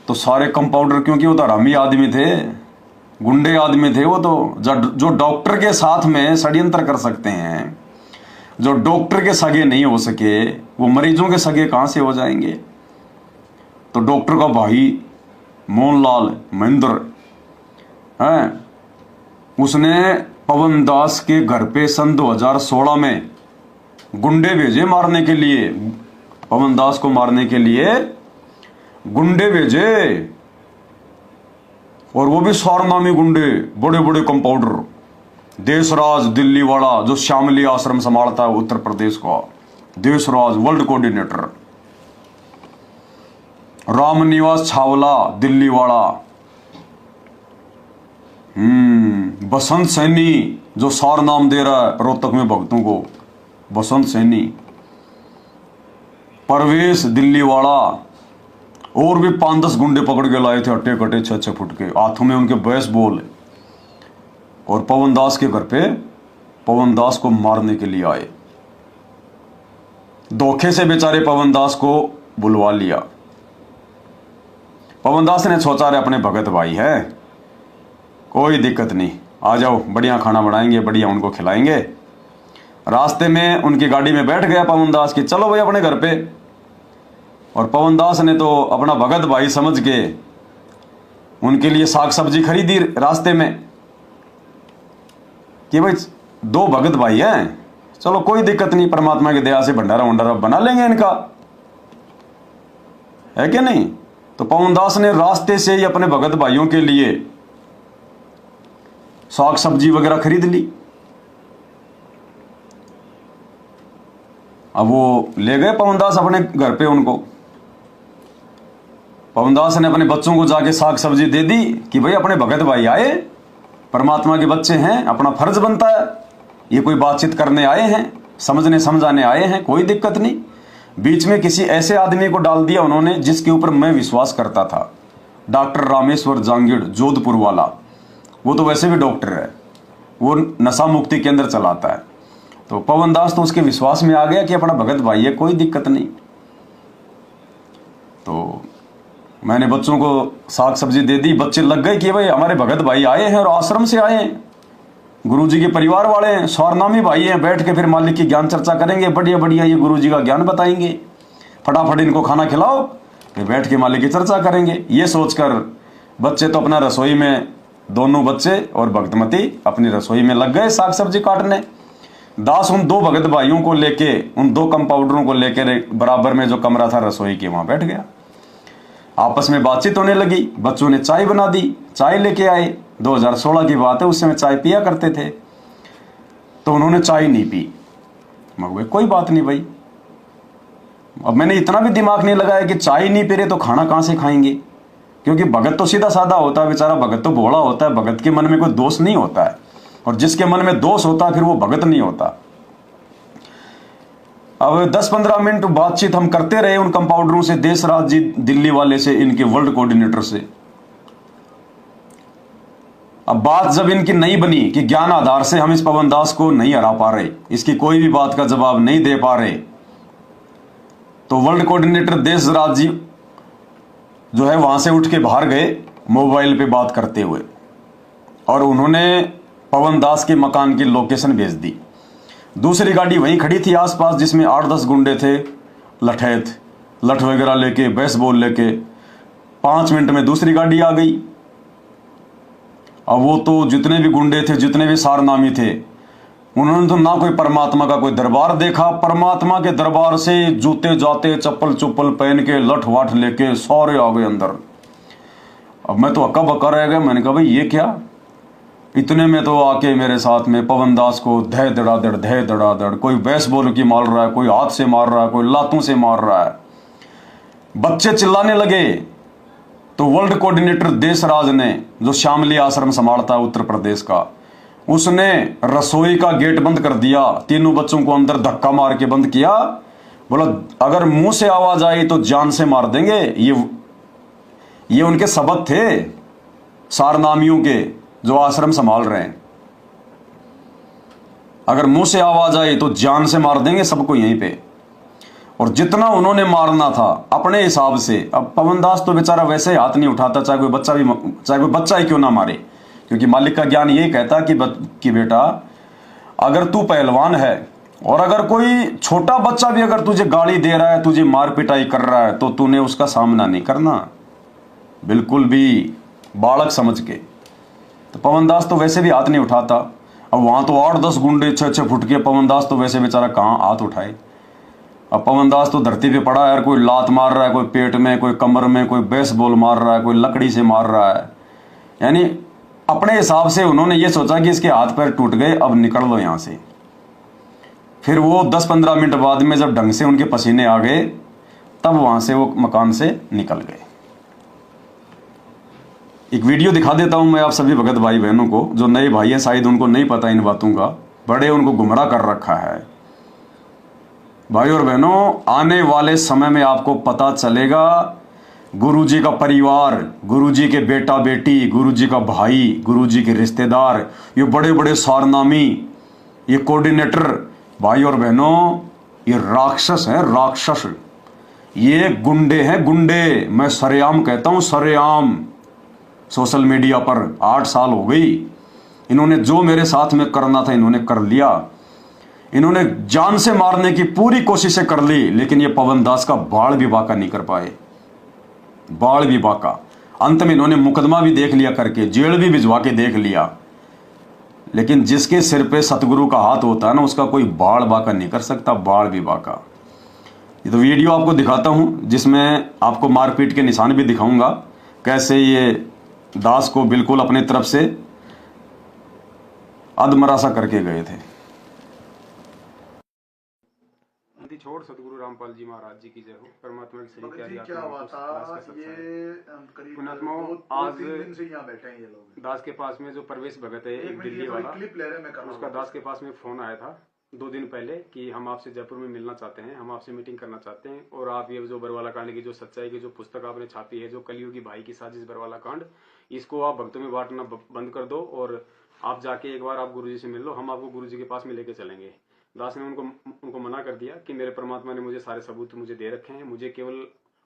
तो सारे कंपाउंडर, क्योंकि वो तो हरामी आदमी थे, गुंडे आदमी थे वो तो, जो डॉक्टर के साथ में षड्यंत्र कर सकते हैं, जो डॉक्टर के सगे नहीं हो सके वो मरीजों के सगे कहां से हो जाएंगे। तो डॉक्टर का भाई मोहनलाल महेंद्र है, उसने पवन दास के घर पे सन 2016 में गुंडे भेजे मारने के लिए, पवन दास को मारने के लिए गुंडे भेजे, और वो भी सारनामी गुंडे, बड़े बड़े कंपाउंडर। देशराज दिल्ली वाला जो श्यामली आश्रम संभालता है उत्तर प्रदेश का, देशराज वर्ल्ड कोऑर्डिनेटर। रामनिवास छावला दिल्ली वाला, बसंत सैनी जो सार नाम दे रहा है रोहतक में भक्तों को, बसंत सैनी। परवेश दिल्ली वाला, और भी 5-10 गुंडे पकड़ के लाए थे, अट्टे कटे 6-6 फुट के, हाथों में उनके बेसबॉल, और पवन दास के घर पे पवन दास को मारने के लिए आए। धोखे से बेचारे पवन दास को बुलवा लिया। पवन दास ने सोचा रहे अपने भगत भाई है, कोई दिक्कत नहीं, आ जाओ, बढ़िया खाना बनाएंगे, बढ़िया उनको खिलाएंगे। रास्ते में उनकी गाड़ी में बैठ गया पवन दास की, चलो भाई अपने घर पे। और पवन दास ने तो अपना भगत भाई समझ के उनके लिए साग सब्जी खरीदी रास्ते में, कि भाई 2 भगत भाई हैं, चलो कोई दिक्कत नहीं, परमात्मा की दया से भंडारा वंडारा बना लेंगे इनका, है कि नहीं। तो पवन दास ने रास्ते से ही अपने भगत भाइयों के लिए साग सब्जी वगैरह खरीद ली। अब वो ले गए पवन दास अपने घर पे उनको। पवन दास ने अपने बच्चों को जाके साग सब्जी दे दी कि भाई अपने भगत भाई आए, परमात्मा के बच्चे हैं, अपना फर्ज बनता है, ये कोई बातचीत करने आए हैं, समझने समझाने आए हैं, कोई दिक्कत नहीं। बीच में किसी ऐसे आदमी को डाल दिया उन्होंने जिसके ऊपर मैं विश्वास करता था, डॉक्टर रामेश्वर जांगिड़ जोधपुर वाला। वो तो वैसे भी डॉक्टर है, वो नशा मुक्ति केंद्र चलाता है। तो पवन दास तो उसके विश्वास में आ गया कि अपना भगत भाई है, कोई दिक्कत नहीं। तो मैंने बच्चों को साग सब्जी दे दी, बच्चे लग गए कि भाई हमारे भगत भाई आए हैं और आश्रम से आए हैं, गुरुजी के परिवार वाले हैं, सौरनामी भाई हैं, बैठ के फिर मालिक की ज्ञान चर्चा करेंगे, बढ़िया बढ़िया ये गुरुजी का ज्ञान बताएंगे, फटाफट इनको खाना खिलाओ, फिर बैठ के मालिक की चर्चा करेंगे। ये सोचकर बच्चे तो अपना रसोई में, दोनों बच्चे और भक्तमती अपनी रसोई में लग गए साग सब्जी काटने। दास उन 2 भगत भाइयों को लेके, उन 2 कंपाउंडरों को लेकर बराबर में जो कमरा था रसोई के, वहां बैठ गया। आपस में बातचीत होने लगी, बच्चों ने चाय बना दी, चाय लेके आए, 2016 की बात है, उस समय चाय पिया करते थे। तो उन्होंने चाय नहीं पी। मगर कोई बात नहीं भाई, अब मैंने इतना भी दिमाग नहीं लगाया कि चाय नहीं पी रहे तो खाना कहां से खाएंगे, क्योंकि भगत तो सीधा साधा होता है, बेचारा भगत तो भोला होता है, भगत के मन में कोई दोष नहीं होता है, और जिसके मन में दोष होता है फिर वो भगत नहीं होता। अब 10-15 मिनट बातचीत हम करते रहे उन कंपाउंडरों से, देशराज जी दिल्ली वाले से, इनके वर्ल्ड कोऑर्डिनेटर से। अब बात जब इनकी नहीं बनी कि ज्ञान आधार से हम इस पवन दास को नहीं हरा पा रहे, इसकी कोई भी बात का जवाब नहीं दे पा रहे, तो वर्ल्ड कोऑर्डिनेटर देशराज जी जो है वहां से उठ के बाहर गए मोबाइल पे बात करते हुए, और उन्होंने पवन दास के मकान की लोकेशन भेज दी। दूसरी गाड़ी वहीं खड़ी थी आसपास, जिसमें 8-10 गुंडे थे, लठ वगैरह लेके, बेसबॉल लेके। 5 मिनट में दूसरी गाड़ी आ गई। अब वो तो जितने भी गुंडे थे, जितने भी सारनामी थे, उन्होंने तो ना कोई परमात्मा का कोई दरबार देखा, परमात्मा के दरबार से जूते जाते चप्पल चुप्पल पहन के लठ वाठ लेके सारे आ गए अंदर। अब मैं तो अक्का बक्का रह गया, मैंने कहा भाई ये क्या। इतने में तो आके मेरे साथ में पवन दास को धै धड़ाधड़, कोई बेसबॉल की मार रहा है, कोई हाथ से मार रहा है, कोई लातों से मार रहा है, बच्चे चिल्लाने लगे। तो वर्ल्ड कोऑर्डिनेटर देशराज ने, जो श्यामली आश्रम संभालता है उत्तर प्रदेश का, उसने रसोई का गेट बंद कर दिया, तीनों बच्चों को अंदर धक्का मार के बंद किया। बोला अगर मुंह से आवाज आई तो जान से मार देंगे। ये उनके शब्द थे सारनामियों के जो आश्रम संभाल रहे हैं, अगर मुंह से आवाज आई तो जान से मार देंगे सबको यहीं पे। और जितना उन्होंने मारना था अपने हिसाब से। अब पवन दास तो बेचारा वैसे ही हाथ नहीं उठाता, चाहे कोई बच्चा ही क्यों ना मारे, क्योंकि मालिक का ज्ञान यही कहता कि बेटा अगर तू पहलवान है और अगर कोई छोटा बच्चा भी अगर तुझे गाली दे रहा है, तुझे मार पिटाई कर रहा है, तो तूने उसका सामना नहीं करना, बिल्कुल भी बालक समझ के। तो पवन दास तो वैसे भी हाथ नहीं उठाता। अब वहां तो 8-10 गुंडे 6-6 फुट के, पवन दास तो वैसे बेचारा कहां हाथ उठाए। अब पवन दास तो धरती पे पड़ा है यार, कोई लात मार रहा है, कोई पेट में, कोई कमर में, कोई बेसबॉल मार रहा है, कोई लकड़ी से मार रहा है। यानी अपने हिसाब से उन्होंने ये सोचा कि इसके हाथ पैर टूट गए, अब निकल लो यहां से। फिर वो 10-15 मिनट बाद में जब ढंग से उनके पसीने आ गए, तब वहां से वो मकान से निकल गए। एक वीडियो दिखा देता हूं मैं आप सभी भगत भाई बहनों को, जो नए भाई हैं शायद उनको नहीं पता इन बातों का, बड़े उनको गुमराह कर रखा है। भाई और बहनों, आने वाले समय में आपको पता चलेगा गुरुजी का परिवार, गुरुजी के बेटा बेटी, गुरुजी का भाई, गुरुजी के रिश्तेदार, ये बड़े बड़े सारनामी, ये कोऑर्डिनेटर, भाई और बहनों, ये राक्षस हैं, राक्षस। ये गुंडे हैं, गुंडे। मैं सरेआम कहता हूं, सरेआम। सोशल मीडिया पर 8 साल हो गई, इन्होंने जो मेरे साथ में करना था इन्होंने कर लिया। इन्होंने जान से मारने की पूरी कोशिशें कर ली, लेकिन ये पवन दास का बाल भी बांका नहीं कर पाए, बाल भी बांका। अंत में इन्होंने मुकदमा भी देख लिया करके, जेल भी भिजवा के देख लिया, लेकिन जिसके सिर पे सतगुरु का हाथ होता है ना, उसका कोई बाल बांका नहीं कर सकता, बाल भी बांका। ये तो वीडियो आपको दिखाता हूं, जिसमें आपको मारपीट के निशान भी दिखाऊंगा, कैसे ये दास को बिल्कुल अपने तरफ से अधमरासा करके गए थे। छोड़ सतगुरु रामपाल जी महाराज जी की जय हो। परमात्मा की सही प्यारी क्या हुआ था ये करीब आज 2-3 दिन से यहाँ बैठे हैं ये लोग। दास के पास में जो प्रवेश भगत है एक दिल्ली वाला, क्लिप ले रहे हैं, उसका दास के पास में फोन आया था 2 दिन पहले कि हम आपसे जयपुर में मिलना चाहते हैं, हम आपसे मीटिंग करना चाहते हैं, और आप ये जो बरवाला कांड की जो सच्चाई की जो पुस्तक आपने छापी है, जो कलयुगी भाई की साजिश बरवाला कांड, इसको आप भक्तों में बांटना बंद कर दो और आप जाके एक बार आप गुरुजी से मिल लो, हम आपको गुरुजी के पास में लेके चलेंगे। दास ने उनको मना कर दिया कि मेरे परमात्मा ने मुझे सारे सबूत मुझे दे रखे हैं, मुझे केवल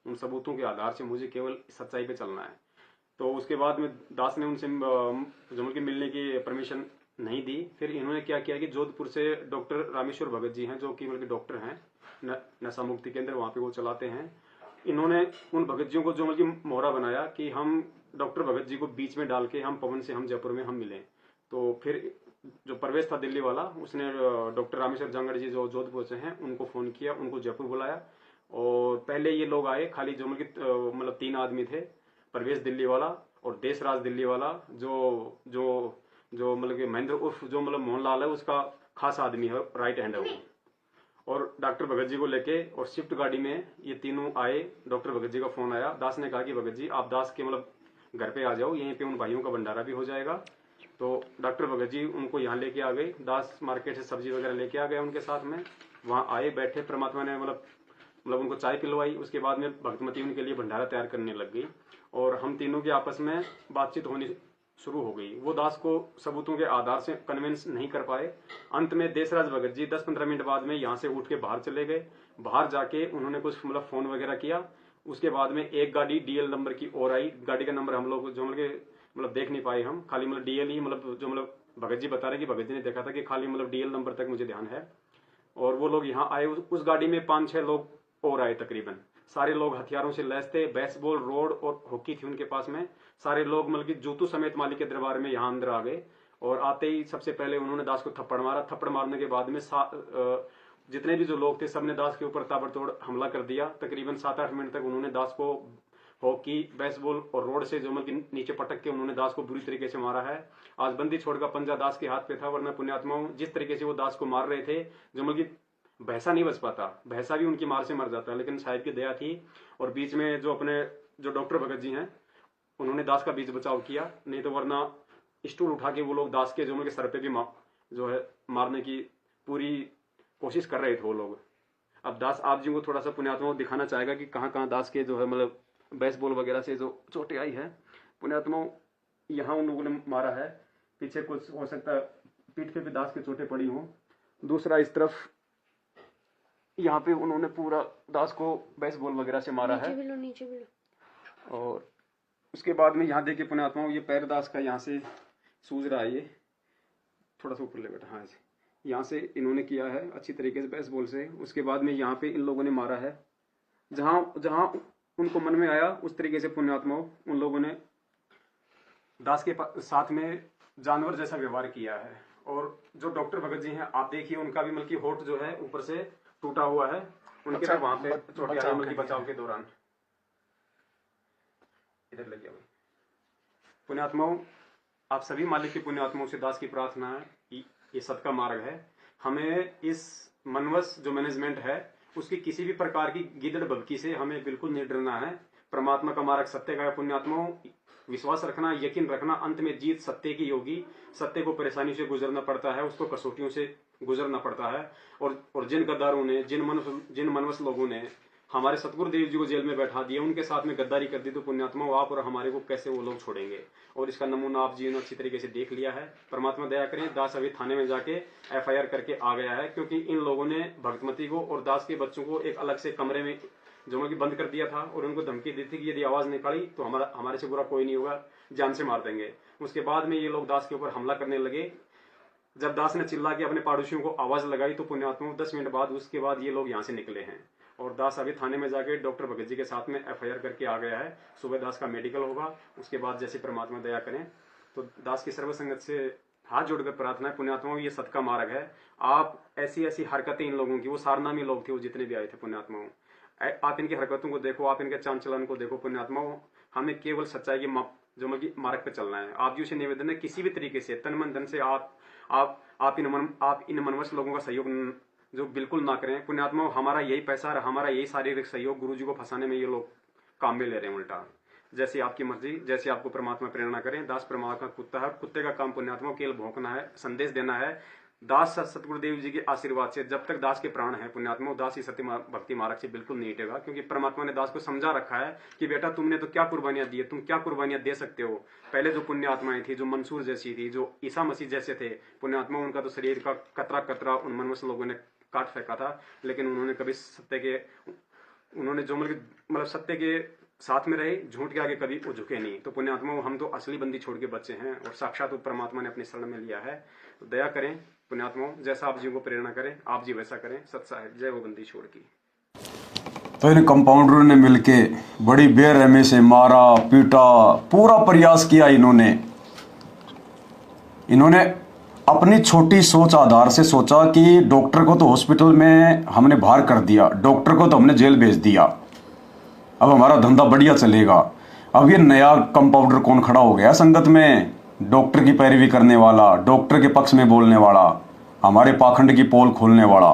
उन सबूतों के आधार से मुझे केवल सच्चाई पे चलना है। तो उसके बाद में दास ने उनसे जमुल के मिलने की परमिशन नहीं दी। फिर इन्होंने क्या किया कि जोधपुर से डॉक्टर रामेश्वर भगत जी हैं, जो कि बल्कि डॉक्टर हैं, नशा मुक्ति केंद्र वहां पे वो चलाते हैं। इन्होंने उन भगत जियों को जो बल्कि मोहरा बनाया कि हम डॉक्टर भगत जी को बीच में डाल के हम पवन से हम जयपुर में हम मिले। तो फिर जो प्रवेश था दिल्ली वाला, उसने डॉक्टर रामेश्वर जांगड़ जी जो जोधपुर से हैं उनको फोन किया, उनको जयपुर बुलाया, और पहले ये लोग आए, खाली जो मतलब 3 आदमी थे, प्रवेश दिल्ली वाला और देशराज दिल्ली वाला, जो जो जो मतलब कि महेंद्र उर्फ जो मतलब मोहनलाल है, उसका खास आदमी है, राइट हैंड है वो, और डॉक्टर भगत जी को लेके और स्विफ्ट गाड़ी में ये तीनों आए। डॉक्टर भगत जी का फोन आया, दास ने कहा कि भगत जी आप दास के मतलब घर पे आ जाओ, यहीं पे उन भाइयों का भंडारा भी हो जाएगा। तो डॉक्टर भगत जी उनको यहाँ लेके आ गए, दास मार्केट से सब्जी वगैरह लेके आ गए उनके साथ में, वहाँ आए बैठे, परमात्मा ने मतलब उनको चाय पिलवाई। उसके बाद में भक्तमती उनके लिए भंडारा तैयार करने लग गई और हम तीनों के आपस में बातचीत होनी शुरू हो गई। वो दास को सबूतों के आधार से कन्विंस नहीं कर पाए। अंत में देशराज भगत जी 10-15 मिनट बाद में यहाँ से उठ के बाहर चले गए। बाहर जाके उन्होंने कुछ मतलब फोन वगैरह किया। उसके बाद में एक गाड़ी डीएल नंबर की और आई। गाड़ी का नंबर हम लोग जो मतलब देख नहीं पाए हम, खाली मतलब डीएल ही मतलब जो मतलब भगत जी बता रहे कि भगत जी ने देखा था कि खाली मतलब डीएल नंबर तक मुझे ध्यान है। और वो लोग यहाँ आए, उस गाड़ी में 5-6 लोग और आए तकरीबन। सारे लोग हथियारों से लैस थे, बेसबॉल, रोड और हॉकी थी उनके पास में। सारे लोग मतलब कि जूतू समेत मालिक के दरबार में यहाँ अंदर आ गए और आते ही सबसे पहले उन्होंने दास को थप्पड़ मारा। थप्पड़ मारने के बाद में जितने भी जो लोग थे सबने दास के ऊपर ताबड़तोड़ हमला कर दिया। तकरीबन 7-8 मिनट तक उन्होंने दास को हॉकी, बेसबॉल और रोड से जो मतलब नीचे पटक के उन्होंने दास को बुरी तरीके से मारा है। आज बंदी छोड़ का पंजा दास के हाथ पे था, वरना पुण्यात्माओं जिस तरीके से वो दास को मार रहे थे, जो मतलब भैंसा नहीं बच पाता, भैंसा भी उनकी मार से मर जाता, लेकिन साहिब की दया थी। और बीच में जो अपने जो डॉक्टर भगत जी हैं उन्होंने दास का बीच बचाव किया, नहीं तो वरना स्टूल उठा के वो लोग दास के जो सर पे भी जो है मारने की पूरी कोशिश कर रहे थे वो लोग। अब दास आप जी को थोड़ा सा पुण्यात्माओं दिखाना चाहेगा कि कहाँ कहाँ दास के जो है मतलब बेसबॉल वगैरह से जो चोटें आई है। पुण्यात्माओं यहाँ उन लोगों ने मारा है, पीछे कुछ हो सकता है पीठ पे भी दास की चोटें पड़ी हों। दूसरा इस तरफ यहाँ पे उन्होंने पूरा दास को बेसबॉल वगैरह से मारा है। नीचे भी लो। और उसके बाद में यहाँ देखिए पुण्यात्माओं, ये पैर दास का यहाँ से सूज रहा है, ये थोड़ा सा ऊपर ले बैठा, हाँ यहाँ से इन्होंने किया है अच्छी तरीके से बेसबॉल से। उसके बाद में यहाँ पे इन लोगों ने मारा है, जहाँ जहाँ उनको मन में आया उस तरीके से पुण्यात्माओं उन लोगों ने दास के साथ में जानवर जैसा व्यवहार किया है। और जो डॉक्टर भगत जी हैं, आप देखिए उनका भी मतलब होठ जो है ऊपर से टूटा हुआ है, उनके भी वहां पे चोट आई मतलब बचाव के दौरान। इधर लग गया पुण्यात्माओं, आप सभी मालिक के पुण्यात्माओं से दास की प्रार्थना है, ये सत्य का मार्ग है। हमें इस मनवस जो मैनेजमेंट है उसकी किसी भी प्रकार की गिदड़ भभकी से हमें बिल्कुल नहीं डरना है। परमात्मा का मार्ग सत्य का है पुण्यात्माओं, विश्वास रखना, यकीन रखना, अंत में जीत सत्य की होगी। सत्य को परेशानी से गुजरना पड़ता है, उसको कसौटियों से गुजरना पड़ता है। और जिन गद्दारों ने, जिन मनवस लोगों ने हमारे सतगुरुदेव जी को जेल में बैठा दिया, उनके साथ में गद्दारी कर दी, तो पुण्यात्मा आप और हमारे को कैसे वो लोग छोड़ेंगे। और इसका नमूना आप जी ने अच्छी तरीके से देख लिया है। परमात्मा दया करें, दास अभी थाने में जाके FIR करके आ गया है, क्योंकि इन लोगों ने भक्तमती को और दास के बच्चों को एक अलग से कमरे में जो कि बंद कर दिया था और उनको धमकी दी थी कि यदि आवाज निकाली तो हमारे से बुरा कोई नहीं होगा, जान से मार देंगे। उसके बाद में ये लोग दास के ऊपर हमला करने लगे। जब दास ने चिल्ला के अपने पड़ोसियों को आवाज लगाई तो पुण्यात्मा 10 मिनट बाद उसके बाद ये लोग यहाँ से निकले हैं। और दास अभी थाने में जाके डॉक्टर भगत जी के साथ में FIR करके आ गया है। सुबह दास का मेडिकल होगा, उसके बाद जैसे परमात्मा दया करें तो दास की सर्वसंगत से हाथ जोड़कर प्रार्थना है पुण्यात्माओं, ये सत्य का मार्ग है। आप ऐसी हरकतें इन लोगों की, वो सारनामी लोग थे वो जितने भी आए थे पुण्यात्माओं, आप इनकी हरकतों को देखो, आप इनके चाल चलन को देखो पुण्यात्माओं। हमें केवल सच्चाई के जो मतलब मार्ग पे चलना है। आप जी से निवेदन है, किसी भी तरीके से तन मन धन से आप इन मनवश लोगों का सहयोग जो बिल्कुल ना करें पुण्यात्मा। हमारा यही पैसा और हमारा यही शारीरिक सहयोग गुरु जी को फंसाने में ये लोग काम में ले रहे हैं उल्टा। जैसे आपकी मर्जी, जैसे आपको परमात्मा प्रेरणा करें। दास परमात्मा कुत्ता है, कुत्ते का काम पुण्यात्मा केवल भौंकना है, संदेश देना है। दास सतगुरुदेव जी के आशीर्वाद से जब तक दास के प्राण है पुण्यात्मा, दास ही सत्य भक्ति मार्ग से बिल्कुल नहीं हटेगा। क्योंकि परमात्मा ने दास को समझा रखा है कि बेटा तुमने तो क्या कुर्बानियां दी है, तुम क्या कुर्बानियां दे सकते हो। पहले जो पुण्य आत्माएं थी, जो मंसूर जैसी थी, जो ईसा मसीह जैसे थे पुण्यात्मा, उनका तो शरीर का कतरा कतरा उन मनवश लोगों ने काट फेंका था, लेकिन उन्होंने कभी उन्होंने जो मतलब सत्य के साथ में रहे, झूठ के आगे कभी वो झुके नहीं। तो पुण्यात्मा हम तो असली बंदी छोड़ के बच्चे हैं और साक्षात परमात्मा ने अपनी शरण में लिया है। तो दया करें पुण्यात्मा, जैसा आप जी को प्रेरणा करें आप जी वैसा करें। सत साहिब जय वो बंदी छोड़ की। तो इन कंपाउंडरों ने मिलके बड़ी बेरहमी से मारा पीटा, पूरा प्रयास किया। इन्होंने अपनी छोटी सोच आधार से सोचा कि डॉक्टर को तो हॉस्पिटल में हमने बाहर कर दिया, डॉक्टर को तो हमने जेल भेज दिया, अब हमारा धंधा बढ़िया चलेगा। अब ये नया कंपाउंडर कौन खड़ा हो गया संगत में, डॉक्टर की पैरवी करने वाला, डॉक्टर के पक्ष में बोलने वाला, हमारे पाखंड की पोल खोलने वाला।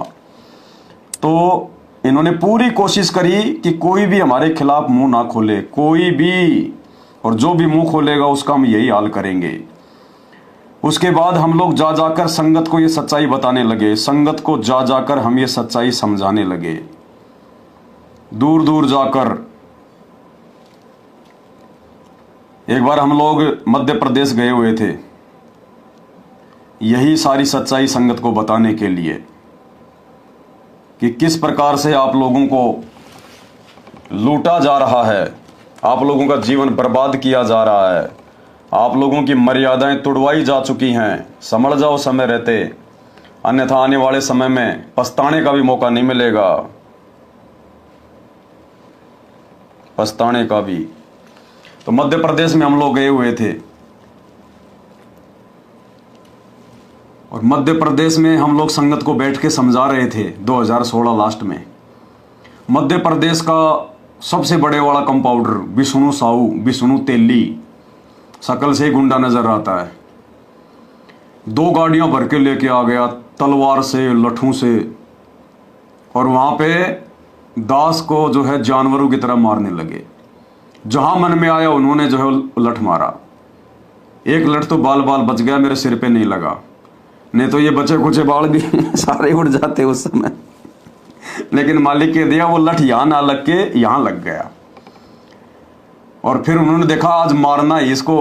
तो इन्होंने पूरी कोशिश करी कि कोई भी हमारे खिलाफ मुंह ना खोले, कोई भी, और जो भी मुंह खोलेगा उसका हम यही हाल करेंगे। उसके बाद हम लोग जा जाकर संगत को ये सच्चाई बताने लगे, संगत को जा जाकर हम ये सच्चाई समझाने लगे, दूर दूर जाकर। एक बार हम लोग मध्य प्रदेश गए हुए थे यही सारी सच्चाई संगत को बताने के लिए कि किस प्रकार से आप लोगों को लूटा जा रहा है, आप लोगों का जीवन बर्बाद किया जा रहा है, आप लोगों की मर्यादाएं तोड़वाई जा चुकी हैं। समझ जाओ समय रहते, अन्यथा आने वाले समय में पछताने का भी मौका नहीं मिलेगा, पछताने का भी। तो मध्य प्रदेश में हम लोग गए हुए थे और मध्य प्रदेश में हम लोग संगत को बैठ के समझा रहे थे 2016 लास्ट में। मध्य प्रदेश का सबसे बड़े वाला कंपाउंडर विष्णु साहू, विष्णु तेली, शकल से गुंडा नजर आता है, 2 गाड़ियां भर के लेके आ गया तलवार से, लठों से, और वहां पे दास को जो है जानवरों की तरह मारने लगे। जहां मन में आया उन्होंने जो है लठ मारा। एक लठ तो बाल बाल बच गया, मेरे सिर पे नहीं लगा, नहीं तो ये बचे कुचे बाल भी सारे उड़ जाते उस समय। लेकिन मालिक के दिया वो लठ यहां ना लग के यहां लग गया। और फिर उन्होंने देखा आज मारना है इसको,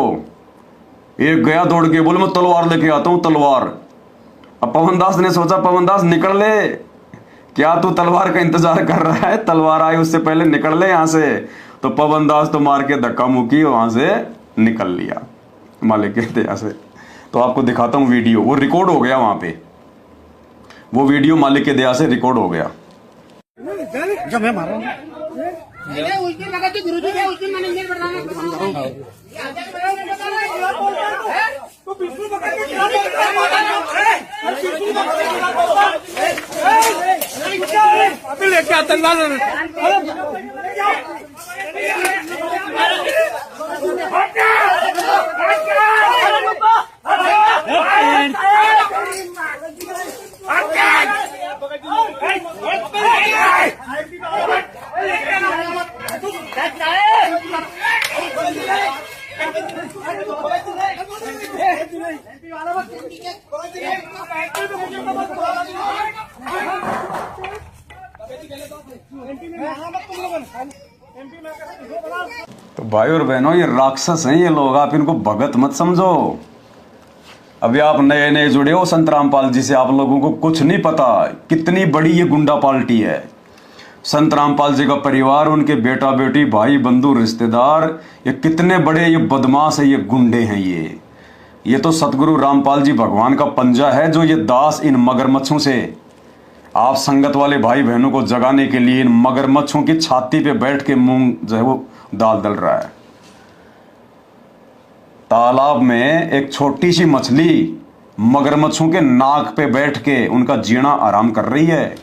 एक गया दौड़ के, बोले मैं तलवार लेके आता हूं तलवार। अब पवन दास ने सोचा पवन दास निकल ले, क्या तू तलवार का इंतजार कर रहा है? तलवार आई उससे पहले निकल ले यहां से। तो पवन दास तो मार के धक्का मुक्की वहां से निकल लिया मालिक के दया से। तो आपको दिखाता हूं वीडियो, वो रिकॉर्ड हो गया वहां पे, वो वीडियो मालिक के दया से रिकॉर्ड हो गया। जब मैं मार रहा हूँ उस दिन लगा थी गुरुजी ने, उस दिन मैंने बताना तो बिल्कुल पकड़ के अभी लेके आतंकवाद तो भाई और बहनों, ये राक्षस हैं ये लोग, आप इनको भगत मत समझो। अभी आप नए नए जुड़े हो संत रामपाल जी से, आप लोगों को कुछ नहीं पता कितनी बड़ी ये गुंडा पार्टी है। संत रामपाल जी का परिवार, उनके बेटा बेटी, भाई बंधु रिश्तेदार, ये कितने बड़े ये बदमाश है, ये गुंडे हैं ये तो सतगुरु रामपाल जी भगवान का पंजा है जो ये दास इन मगरमच्छों से, आप संगत वाले भाई बहनों को जगाने के लिए इन मगरमच्छों की छाती पे बैठ के मूंग जो है वो दाल दल रहा है। तालाब में एक छोटी सी मछली मगरमच्छों के नाक पे बैठ के उनका जीना आराम कर रही है।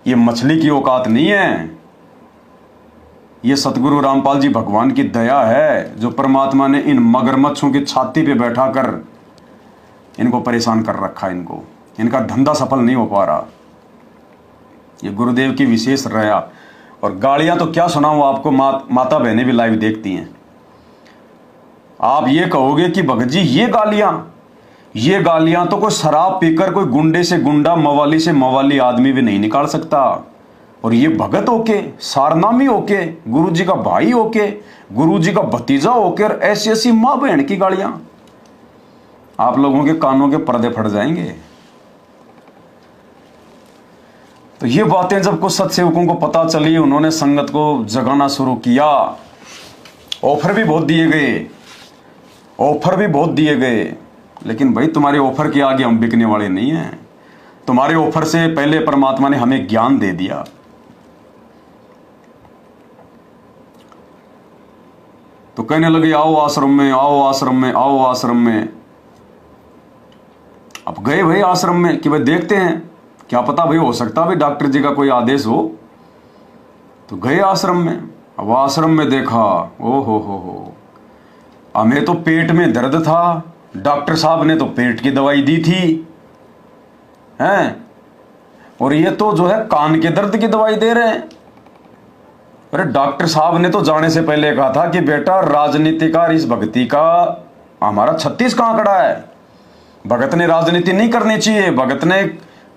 ये मछली की औकात नहीं है, ये सतगुरु रामपाल जी भगवान की दया है जो परमात्मा ने इन मगरमच्छों की छाती पे बैठाकर इनको परेशान कर रखा है। इनका धंधा सफल नहीं हो पा रहा। ये गुरुदेव की विशेष रया। और गालियां तो क्या सुनाऊं आपको, माता बहनें भी लाइव देखती हैं। आप ये कहोगे कि भगत जी ये गालियां तो कोई शराब पीकर कोई गुंडे से गुंडा, मवाली से मवाली आदमी भी नहीं निकाल सकता। और ये भगत होके, सारनामी होके, गुरुजी का भाई होके, गुरुजी का भतीजा होकर ऐसी ऐसी मां बहन की गालियां, आप लोगों के कानों के पर्दे फट जाएंगे। तो ये बातें जब कुछ सत्सेवकों को पता चली, उन्होंने संगत को जगाना शुरू किया। ऑफर भी बहुत दिए गए, लेकिन भाई तुम्हारे ऑफर के आगे हम बिकने वाले नहीं हैं। तुम्हारे ऑफर से पहले परमात्मा ने हमें ज्ञान दे दिया। तो कहने लगे आओ आश्रम में, आओ आश्रम में, आओ आश्रम में। अब गए भाई आश्रम में कि भाई देखते हैं, क्या पता भाई हो सकता भाई डॉक्टर जी का कोई आदेश हो। तो गए आश्रम में। अब आश्रम में देखा, ओ हो, हमें तो पेट में दर्द था, डॉक्टर साहब ने तो पेट की दवाई दी थी हैं, और ये तो जो है कान के दर्द की दवाई दे रहे हैं। अरे डॉक्टर साहब ने तो जाने से पहले कहा था कि बेटा राजनीति का, इस भक्ति का हमारा 36 का आंकड़ा है, भगत ने राजनीति नहीं करनी चाहिए, भगत ने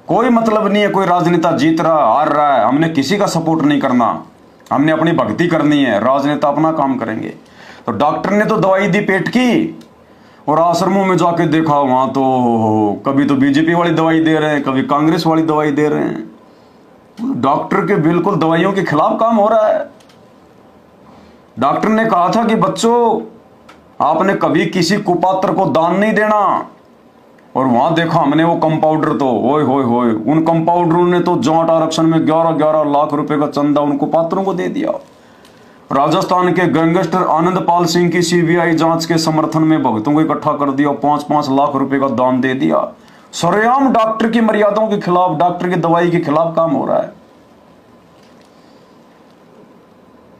कोई मतलब नहीं है कोई राजनेता जीत रहा हार रहा है, हमने किसी का सपोर्ट नहीं करना, हमने अपनी भक्ति करनी है, राजनेता अपना काम करेंगे। तो डॉक्टर ने तो दवाई दी पेट की, और आश्रमों में जाके देखा वहां तो कभी तो बीजेपी वाली दवाई दे रहे हैं, कभी कांग्रेस वाली दवाई दे रहे हैं। डॉक्टर के बिल्कुल दवाइयों के खिलाफ काम हो रहा है। डॉक्टर ने कहा था कि बच्चों आपने कभी किसी कुपात्र को दान नहीं देना, और वहां देखा हमने वो कंपाउंडर तो ओए होए, उन कंपाउंडरों ने तो जाट आरक्षण में 11-11 लाख रुपए का चंदा उन कुपात्रों को दे दिया। राजस्थान के गैंगस्टर आनंद पाल सिंह की सीबीआई जांच के समर्थन में भक्तों को इकट्ठा कर दिया, 5-5 लाख रुपए का दान दे दिया। सरेआम डॉक्टर की मर्यादाओं के खिलाफ, डॉक्टर की दवाई के खिलाफ काम हो रहा है।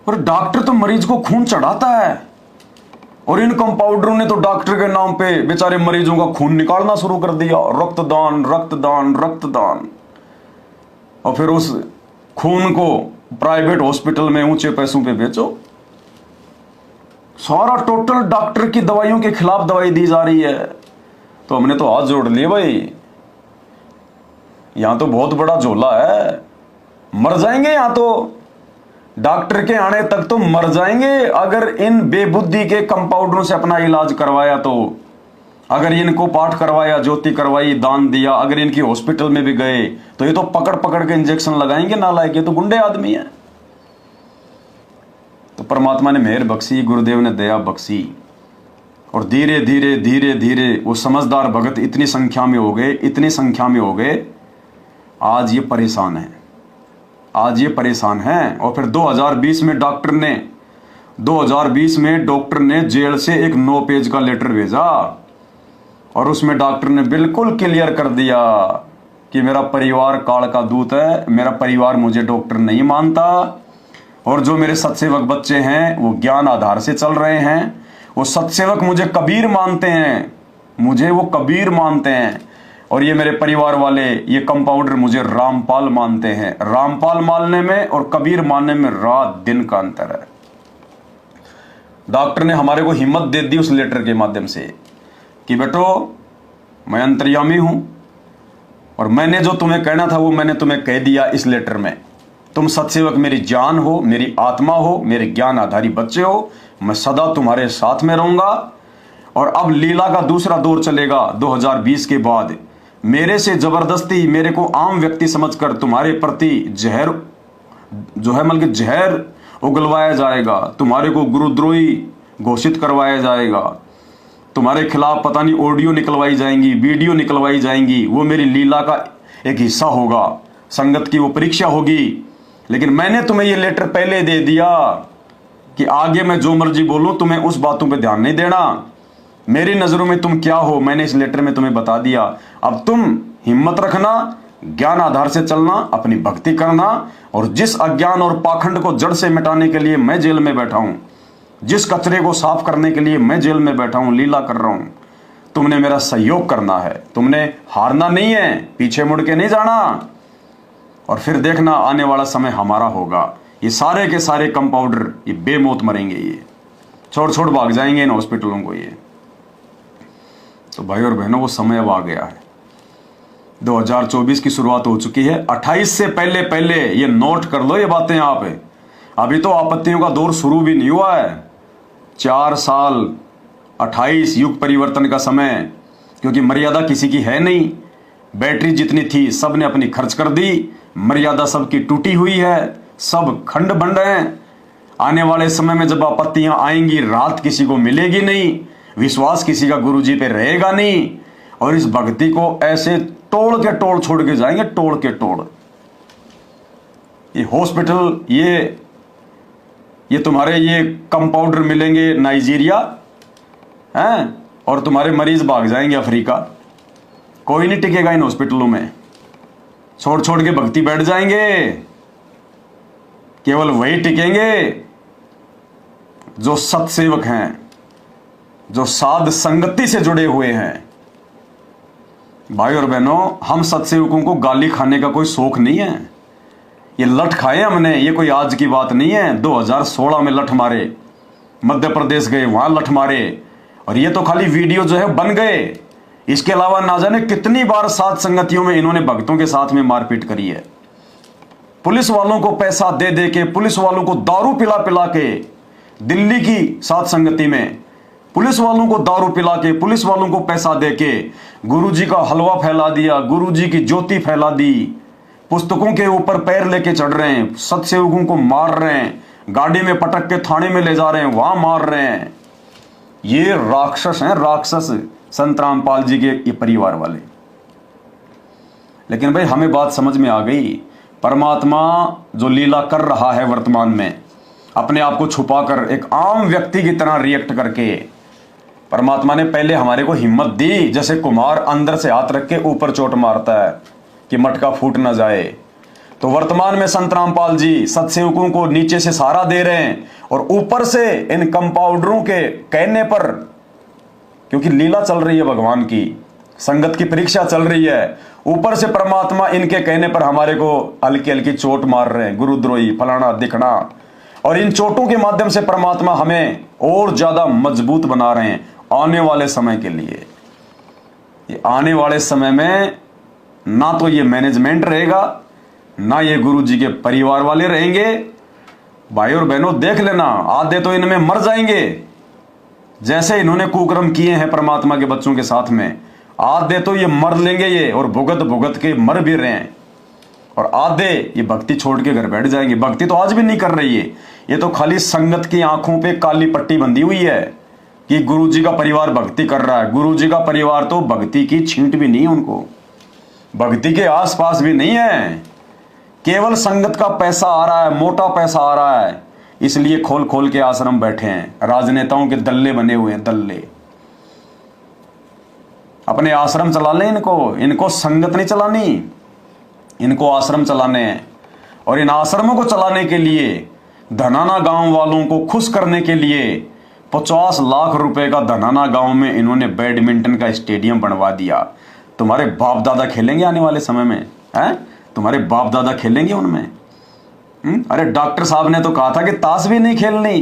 और डॉक्टर तो मरीज को खून चढ़ाता है, और इन कंपाउंडरों ने तो डॉक्टर के नाम पे बेचारे मरीजों का खून निकालना शुरू कर दिया। रक्तदान, और फिर उस खून को प्राइवेट हॉस्पिटल में ऊंचे पैसों पे बेचो। सारा टोटल डॉक्टर की दवाइयों के खिलाफ दवाई दी जा रही है। तो हमने तो हाथ जोड़ लिए भाई, यहां तो बहुत बड़ा झोला है, मर जाएंगे यहां तो, डॉक्टर के आने तक तो मर जाएंगे अगर इन बेबुद्धि के कंपाउंडरों से अपना इलाज करवाया तो। अगर इनको पाठ करवाया, ज्योति करवाई, दान दिया, अगर इनकी हॉस्पिटल में भी गए तो ये तो पकड़ पकड़ के इंजेक्शन लगाएंगे नालायक, ये तो गुंडे आदमी है। तो परमात्मा ने मेहर बख्शी, गुरुदेव ने दया बख्शी और धीरे धीरे धीरे धीरे वो समझदार भगत इतनी संख्या में हो गए, इतनी संख्या में हो गए, आज ये परेशान है, आज ये परेशान है। और फिर 2020 में डॉक्टर ने जेल से एक 9 पेज का लेटर भेजा और उसमें डॉक्टर ने बिल्कुल क्लियर कर दिया कि मेरा परिवार काल का दूत है, मेरा परिवार मुझे डॉक्टर नहीं मानता और जो मेरे सत्सेवक बच्चे हैं वो ज्ञान आधार से चल रहे हैं, वो सत्सेवक मुझे कबीर मानते हैं, मुझे वो कबीर मानते हैं और ये मेरे परिवार वाले, ये कंपाउंडर मुझे रामपाल मानते हैं। रामपाल मानने में और कबीर मानने में रात दिन का अंतर है। डॉक्टर ने हमारे को हिम्मत दे दी उस लेटर के माध्यम से कि बेटो मैं अंतर्यामी हूं और मैंने जो तुम्हें कहना था वो मैंने तुम्हें कह दिया इस लेटर में। तुम सत्सेवक मेरी जान हो, मेरी आत्मा हो, मेरे ज्ञान आधारी बच्चे हो, मैं सदा तुम्हारे साथ में रहूंगा। और अब लीला का दूसरा दौर चलेगा 2020 के बाद। मेरे से जबरदस्ती मेरे को आम व्यक्ति समझकर तुम्हारे प्रति जहर जो है बल्कि जहर उगलवाया जाएगा, तुम्हारे को गुरुद्रोही घोषित करवाया जाएगा, तुम्हारे खिलाफ पता नहीं ऑडियो निकलवाई जाएंगी, वीडियो निकलवाई जाएंगी। वो मेरी लीला का एक हिस्सा होगा, संगत की वो परीक्षा होगी। लेकिन मैंने तुम्हें ये लेटर पहले दे दिया कि आगे मैं जो मर्जी बोलूं तुम्हें उस बातों पे ध्यान नहीं देना, मेरी नजरों में तुम क्या हो मैंने इस लेटर में तुम्हें बता दिया। अब तुम हिम्मत रखना, ज्ञान आधार से चलना, अपनी भक्ति करना और जिस अज्ञान और पाखंड को जड़ से मिटाने के लिए मैं जेल में बैठा हूं, जिस कचरे को साफ करने के लिए मैं जेल में बैठा हूं, लीला कर रहा हूं, तुमने मेरा सहयोग करना है, तुमने हारना नहीं है, पीछे मुड़ के नहीं जाना। और फिर देखना आने वाला समय हमारा होगा। ये सारे के सारे कंपाउंडर ये बेमौत मरेंगे, ये छोड़ छोड़ भाग जाएंगे इन हॉस्पिटलों को। ये तो भाई और बहनों वो समय अब आ गया है। 2024 की शुरुआत हो चुकी है। 28 से पहले पहले ये नोट कर लो ये बातें आप। अभी तो आपत्तियों का दौर शुरू भी नहीं हुआ है। 4 साल 28 युग परिवर्तन का समय, क्योंकि मर्यादा किसी की है नहीं। बैटरी जितनी थी सब ने अपनी खर्च कर दी, मर्यादा सबकी टूटी हुई है, सब खंड बंड हैं। आने वाले समय में जब आपत्तियां आएंगी रात किसी को मिलेगी नहीं, विश्वास किसी का गुरुजी पे रहेगा नहीं और इस भक्ति को ऐसे तोड़ के तोड़ छोड़ के जाएंगे, तोड़ के तोड़। ये हॉस्पिटल ये तुम्हारे ये कंपाउंडर मिलेंगे नाइजीरिया हैं और तुम्हारे मरीज भाग जाएंगे अफ्रीका। कोई नहीं टिकेगा इन हॉस्पिटलों में, छोड़ छोड़ के भक्ति बैठ जाएंगे। केवल वही टिकेंगे जो सत्सेवक हैं, जो साध संगति से जुड़े हुए हैं। भाई और बहनों, हम सत्सेवकों को गाली खाने का कोई शौक नहीं है। ये लठ खाए हमने, ये कोई आज की बात नहीं है। 2016 में लठ मारे, मध्य प्रदेश गए वहां लठ मारे और ये तो खाली वीडियो जो है बन गए। इसके अलावा ना जाने कितनी बार साध संगतियों में इन्होंने भक्तों के साथ में मारपीट करी है। पुलिस वालों को पैसा दे दे के, पुलिस वालों को दारू पिला पिला के, दिल्ली की साध संगति में पुलिस वालों को दारू पिला के, पुलिस वालों को पैसा दे के गुरुजी का हलवा फैला दिया, गुरुजी की ज्योति फैला दी, पुस्तकों के ऊपर पैर लेके चढ़ रहे हैं, सत्सेवकों को मार रहे हैं, गाड़ी में पटक के थाने में ले जा रहे हैं, वहां मार रहे हैं। ये राक्षस हैं, राक्षस संत रामपाल जी के ये परिवार वाले। लेकिन भाई हमें बात समझ में आ गई, परमात्मा जो लीला कर रहा है वर्तमान में, अपने आप को छुपाकर एक आम व्यक्ति की तरह रिएक्ट करके, परमात्मा ने पहले हमारे को हिम्मत दी। जैसे कुम्हार अंदर से हाथ रख के ऊपर चोट मारता है कि मटका फूट ना जाए, तो वर्तमान में संत रामपाल जी सत्सेवकों को नीचे से सहारा दे रहे हैं और ऊपर से इन कंपाउंडरों के कहने पर, क्योंकि लीला चल रही है भगवान की, संगत की परीक्षा चल रही है, ऊपर से परमात्मा इनके कहने पर हमारे को हल्की हल्की चोट मार रहे हैं, गुरुद्रोही फलाना दिखना। और इन चोटों के माध्यम से परमात्मा हमें और ज्यादा मजबूत बना रहे हैं आने वाले समय के लिए। ये आने वाले समय में ना तो ये मैनेजमेंट रहेगा, ना ये गुरुजी के परिवार वाले रहेंगे। भाई और बहनों देख लेना, आधे तो इनमें मर जाएंगे, जैसे इन्होंने कुकर्म किए हैं परमात्मा के बच्चों के साथ में, आधे तो ये मर लेंगे ये, और भुगत भुगत के मर भी रहे हैं, और आधे ये भक्ति छोड़ के घर बैठ जाएंगे। भक्ति तो आज भी नहीं कर रही है, ये तो खाली संगत की आंखों पे काली पट्टी बंधी हुई है कि गुरुजी का परिवार भक्ति कर रहा है। गुरुजी का परिवार तो भक्ति की छींट भी नहीं है, उनको भक्ति के आसपास भी नहीं है। केवल संगत का पैसा आ रहा है, मोटा पैसा आ रहा है, इसलिए खोल खोल के आश्रम बैठे हैं। राजनेताओं के दल्ले बने हुए हैं, दल्ले। अपने आश्रम चला लें इनको संगत नहीं चलानी, इनको आश्रम चलाने हैं। और इन आश्रमों को चलाने के लिए, धनाना गांव वालों को खुश करने के लिए 50 लाख रुपए का धनाना गांव में इन्होंने बैडमिंटन का स्टेडियम बनवा दिया। तुम्हारे बाप दादा खेलेंगे आने वाले समय में? हैं? तुम्हारे बाप दादा खेलेंगे उनमें? अरे डॉक्टर साहब ने तो कहा था कि ताश भी नहीं खेलनी।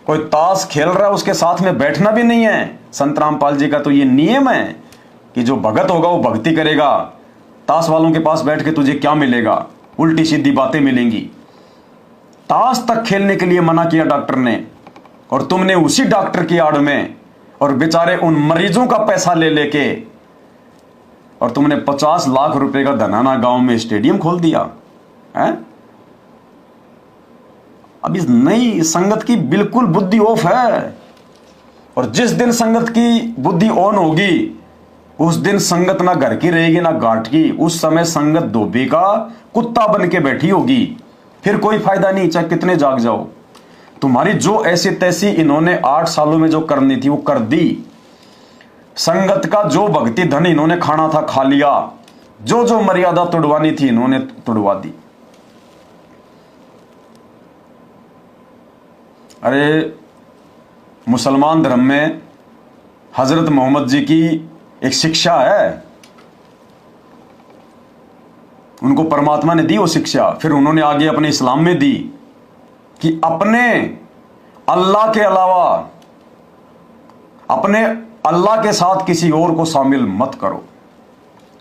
कोई ताश खेल रहा है उसके साथ में बैठना भी नहीं है। संत रामपाल जी का तो ये नियम है कि जो भगत होगा वो भक्ति करेगा। ताश वालों के पास बैठ के तुझे क्या मिलेगा? उल्टी सीधी बातें मिलेंगी। ताश तक खेलने के लिए मना किया डॉक्टर ने, और तुमने उसी डॉक्टर की आड़ में और बेचारे उन मरीजों का पैसा ले लेके और तुमने 50 लाख रुपए का धनाना गांव में स्टेडियम खोल दिया है। अब इस नई संगत की बिल्कुल बुद्धि ऑफ है, और जिस दिन संगत की बुद्धि ऑन होगी उस दिन संगत ना घर की रहेगी ना घाट की। उस समय संगत धोबी का कुत्ता बन के बैठी होगी, फिर कोई फायदा नहीं, चाहे कितने जाग जाओ। तुम्हारी जो ऐसी तैसी इन्होंने 8 सालों में जो करनी थी वो कर दी। संगत का जो भक्ति धन इन्होंने खाना था खा लिया, जो जो मर्यादा तोड़वानी थी इन्होंने तोड़वा दी। अरे मुसलमान धर्म में हजरत मोहम्मद जी की एक शिक्षा है, उनको परमात्मा ने दी वो शिक्षा, फिर उन्होंने आगे अपने इस्लाम में दी कि अपने अल्लाह के अलावा, अपने अल्लाह के साथ किसी और को शामिल मत करो।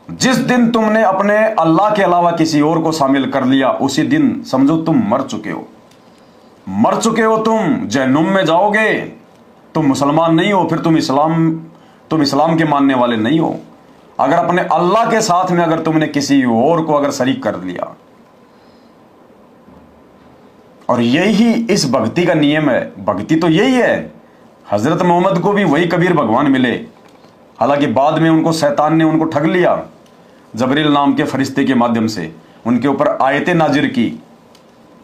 जिस दिन तुमने अपने अल्लाह के अलावा किसी और को शामिल कर लिया, उसी दिन समझो तुम मर चुके हो। मर चुके हो, तुम जहन्नुम में जाओगे। तुम मुसलमान नहीं हो, फिर तुम इस्लाम के मानने वाले नहीं हो। अगर अपने अल्लाह के साथ में अगर तुमने किसी और को अगर शरीक कर लिया, और यही इस भक्ति का नियम है। भक्ति तो यही है। हजरत मोहम्मद को भी वही कबीर भगवान मिले, हालांकि बाद में उनको शैतान ने उनको ठग लिया। जबरील नाम के फरिश्ते के माध्यम से उनके ऊपर आयतें नाजिर की,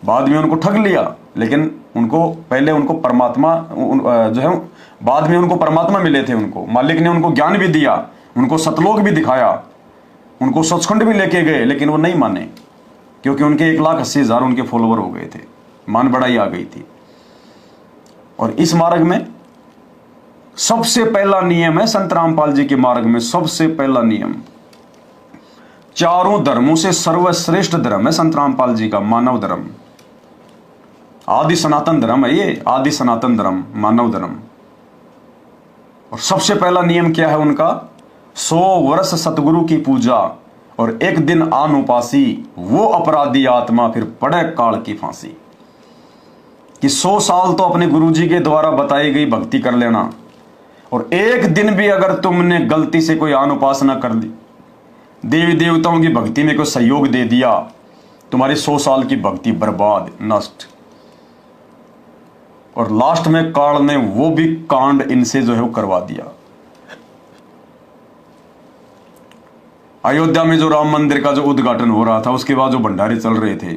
बाद में उनको ठग लिया। लेकिन उनको पहले उनको परमात्मा जो है, बाद में उनको परमात्मा मिले थे। उनको मालिक ने उनको ज्ञान भी दिया, उनको सतलोक भी दिखाया, उनको सचखंड भी लेके गए, लेकिन वो नहीं माने, क्योंकि उनके 1,80,000 उनके फॉलोवर हो गए थे, मान बढ़ाई आ गई थी। और इस मार्ग में सबसे पहला नियम है, संत रामपाल जी के मार्ग में सबसे पहला नियम, चारों धर्मों से सर्वश्रेष्ठ धर्म है संत रामपाल जी का, मानव धर्म। आदि सनातन धर्म है ये, आदि सनातन धर्म, मानव धर्म। और सबसे पहला नियम क्या है उनका? 100 वर्ष सतगुरु की पूजा और 1 दिन आन उपासी, वो अपराधी आत्मा फिर पड़े काल की फांसी। कि 100 साल तो अपने गुरुजी के द्वारा बताई गई भक्ति कर लेना, और 1 दिन भी अगर तुमने गलती से कोई आन उपासना कर दी, देवी देवताओं की भक्ति में कोई सहयोग दे दिया, तुम्हारी 100 साल की भक्ति बर्बाद, नष्ट। और लास्ट में काल ने वो भी कांड इनसे जो है वो करवा दिया। अयोध्या में जो राम मंदिर का जो उद्घाटन हो रहा था, उसके बाद जो भंडारे चल रहे थे,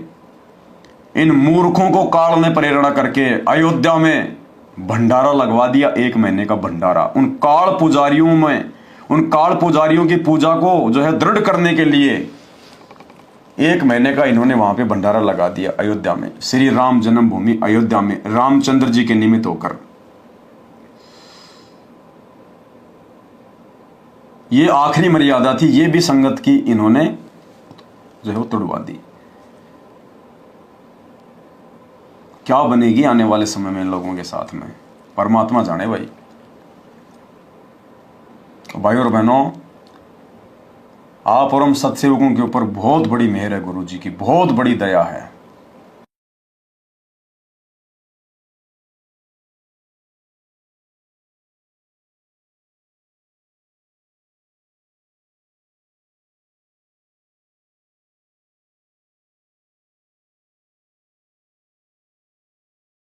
इन मूर्खों को काल ने प्रेरणा करके अयोध्या में भंडारा लगवा दिया, 1 महीने का भंडारा। उन काल पुजारियों की पूजा को जो है दृढ़ करने के लिए 1 महीने का इन्होंने वहां पे भंडारा लगा दिया अयोध्या में, श्री राम जन्मभूमि अयोध्या में, रामचंद्र जी के निमित्त होकर। ये आखिरी मर्यादा थी, ये भी संगत की इन्होंने जो है वो तोड़वा दी। क्या बनेगी आने वाले समय में इन लोगों के साथ में, परमात्मा जाने। भाई और बहनों, आप और हम सत्सेवकों के ऊपर बहुत बड़ी मेहर है, गुरु जी की बहुत बड़ी दया है।